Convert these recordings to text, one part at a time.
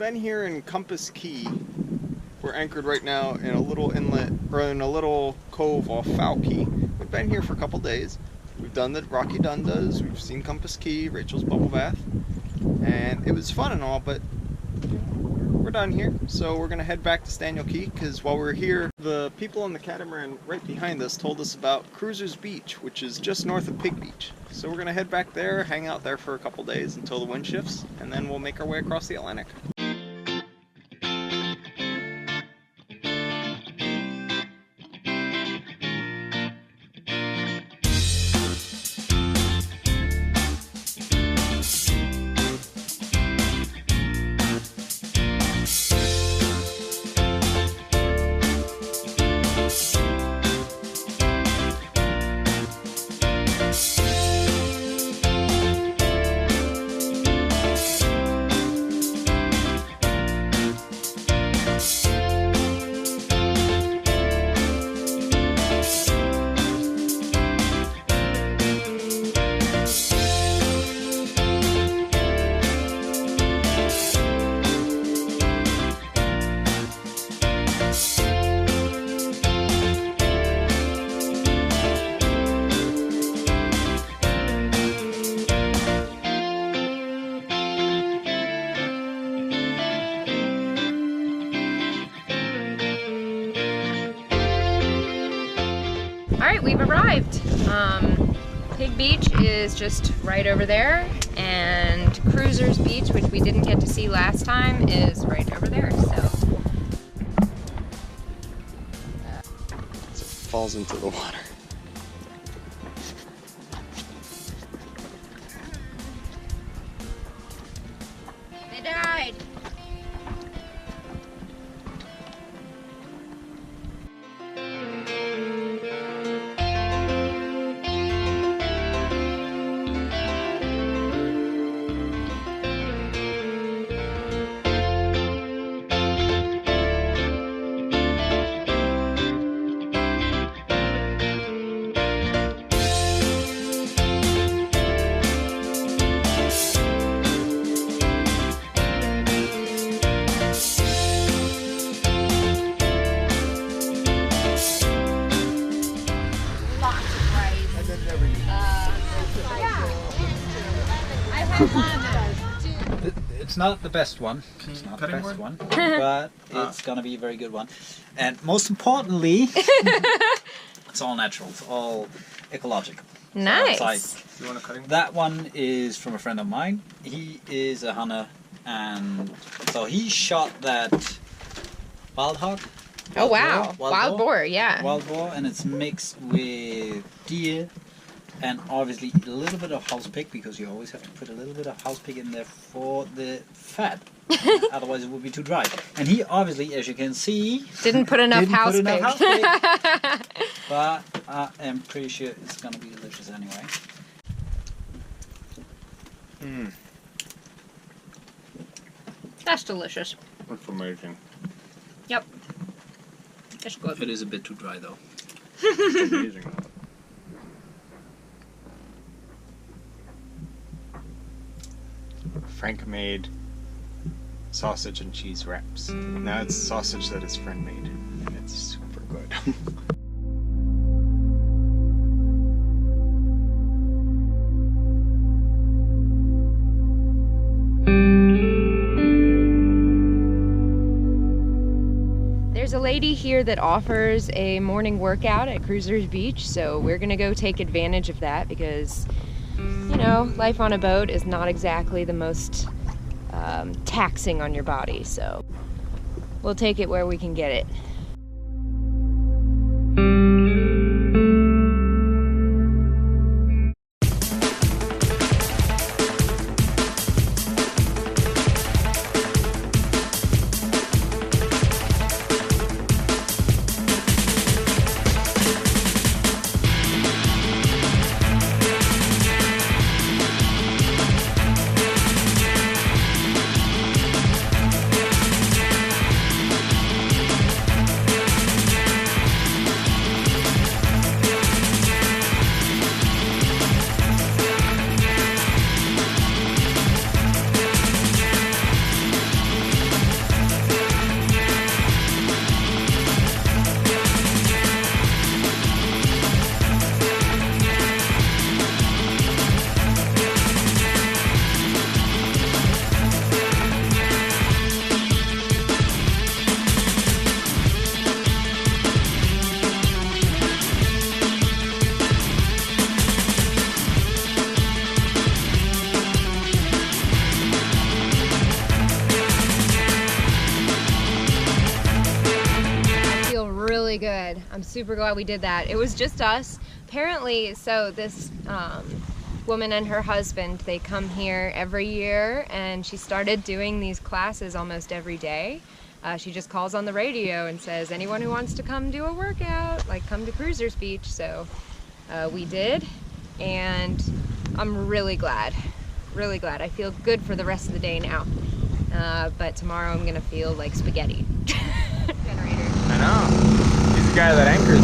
been here in Compass Cay. We're anchored right now in a little inlet, or in a little cove off Foul Key. We've been here for a couple days. We've done the Rocky Dundas, we've seen Compass Cay, Rachel's bubble bath, and it was fun and all, but we're done here. So we're gonna head back to Staniel Key, because while we're here, the people on the catamaran right behind us told us about Cruisers Beach, which is just north of Pig Beach. So we're gonna head back there, hang out there for a couple days until the wind shifts, and then we'll make our way across the Atlantic. Alright, we've arrived. Pig Beach is just right over there, and Cruisers Beach, which we didn't get to see last time, is right over there. So As it falls into the water. they died. It's not the best one. It's not the best one, but it's gonna be a very good one. And most importantly, it's all natural. It's all ecological. Nice. So it's You want a cutting? like, that one is from a friend of mine. He is a hunter, and so he shot that wild hog. Oh wow, wild boar, yeah. Wild boar, and it's mixed with deer. And obviously a little bit of house pig, because you always have to put a little bit of house pig in there for the fat. Otherwise it would be too dry. And he obviously, as you can see, Didn't put enough house pig. But I am pretty sure it's gonna be delicious anyway. That's delicious. That's amazing. Yep. It's good. It is a bit too dry though. It's amazing. Frank made sausage and cheese wraps. Now it's sausage that his friend made, and it's super good. There's a lady here that offers a morning workout at Cruisers Beach, so we're gonna go take advantage of that because, you know, life on a boat is not exactly the most taxing on your body, so we'll take it where we can get it. really good. I'm super glad we did that. It was just us. Apparently, so this woman and her husband, they come here every year, and she started doing these classes almost every day. She just calls on the radio and says, anyone who wants to come do a workout, like come to Cruisers Beach. So we did, and I'm really glad. Really glad. I feel good for the rest of the day now. But tomorrow I'm gonna feel like spaghetti. Generator. I know. He's the guy that anchors.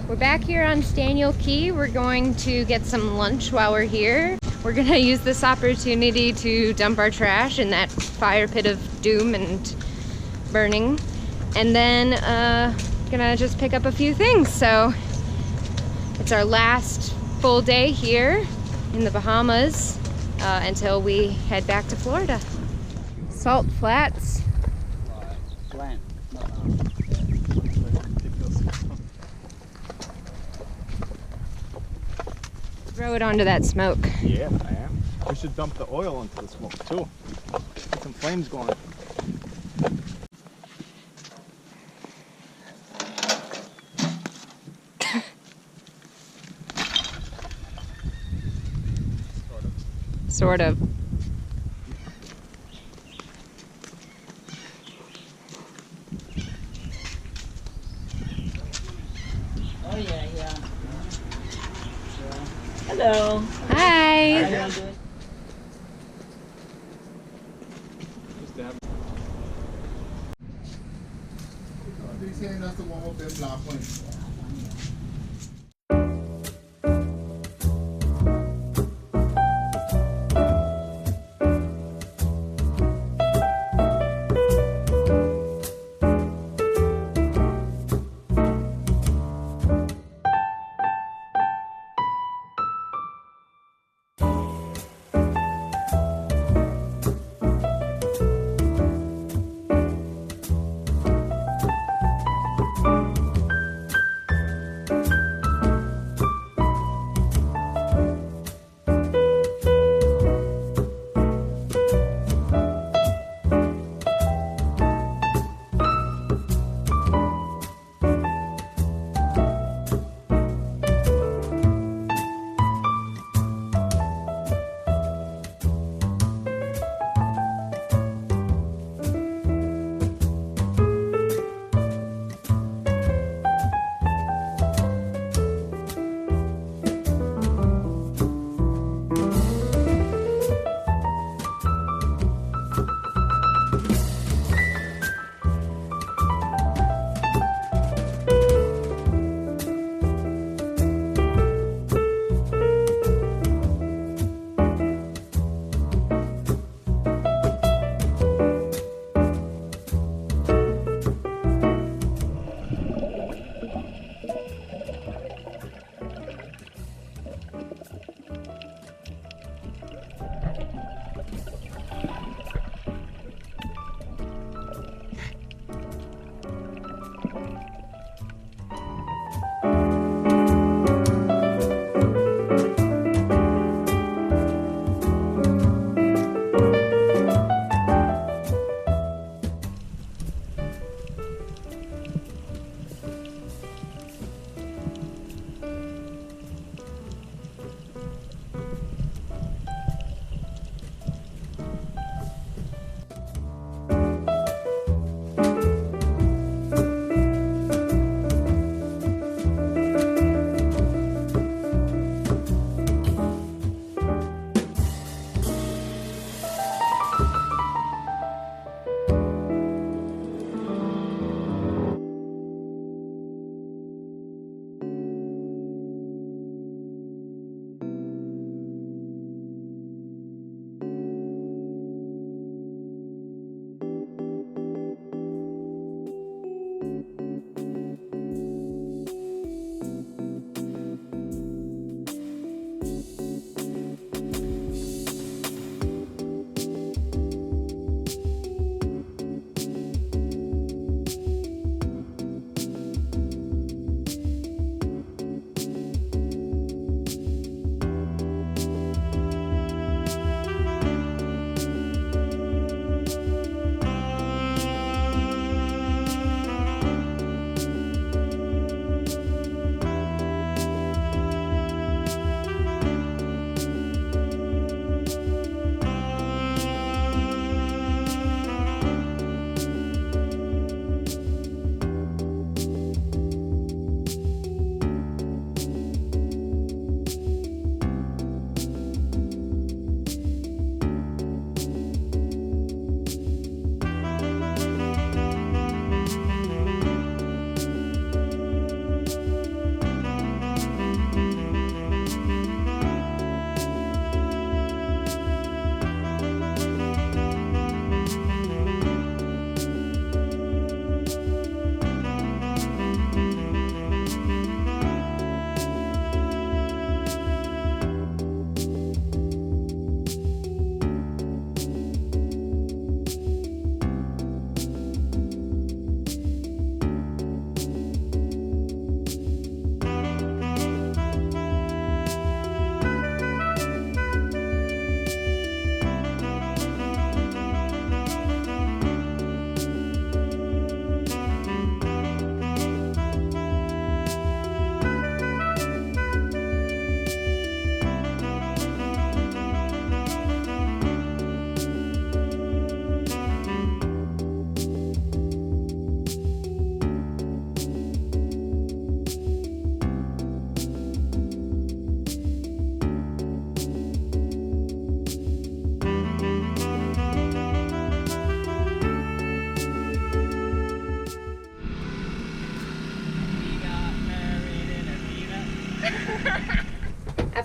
We're back here on Staniel Key. We're going to get some lunch while we're here. We're gonna use this opportunity to dump our trash in that fire pit of doom and burning. And then gonna just pick up a few things. So it's our last full day here in the Bahamas until we head back to Florida. Salt Flats. Land. Throw it onto that smoke. Yeah, I am. We should dump the oil into the smoke too. Get some flames going. Sort of. Oh yeah, yeah. Hello. Hi. They're saying that's the one with them black ones.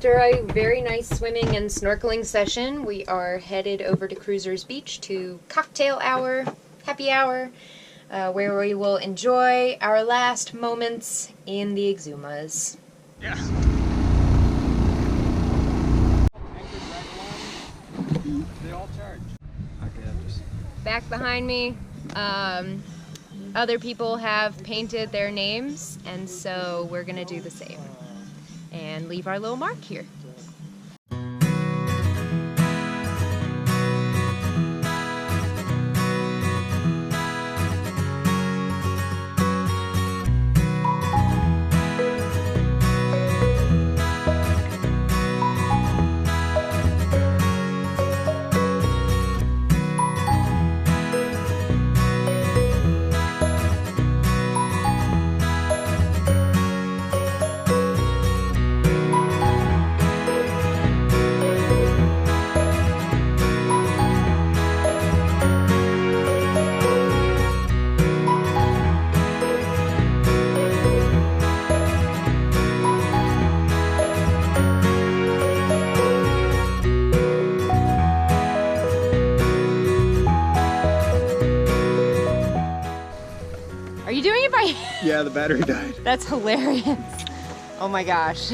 After a very nice swimming and snorkeling session, we are headed over to Cruisers Beach to cocktail hour, happy hour, where we will enjoy our last moments in the Exumas. Yeah. They all charge. Back behind me, other people have painted their names, and so we're gonna do the same and leave our little mark here. Are you doing it by? Yeah, the battery died. That's hilarious. Oh my gosh.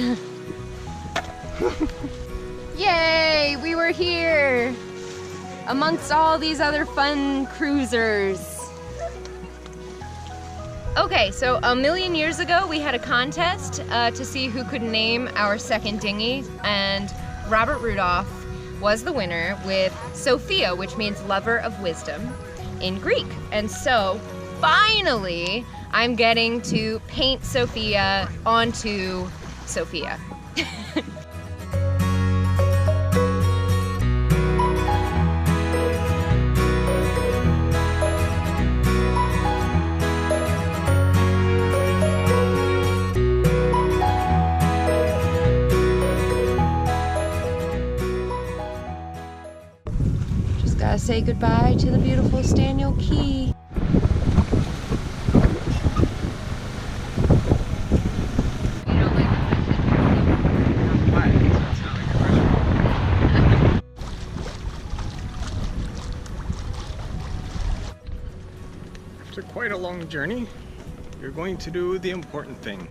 Yay, we were here amongst all these other fun cruisers. Okay, so a million years ago we had a contest to see who could name our second dinghy, and Robert Rudolph was the winner with Sophia, which means lover of wisdom in Greek. And so finally, I'm getting to paint Sophia onto Sophia. Just gotta say goodbye to the beautiful Staniel Key. After quite a long journey, you're going to do the important thing.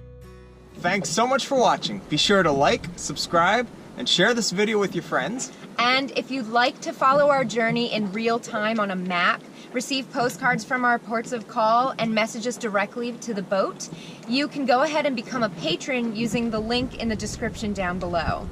Thanks so much for watching. Be sure to like, subscribe, and share this video with your friends. And if you'd like to follow our journey in real time on a map, receive postcards from our ports of call, and message us directly to the boat, you can go ahead and become a patron using the link in the description down below.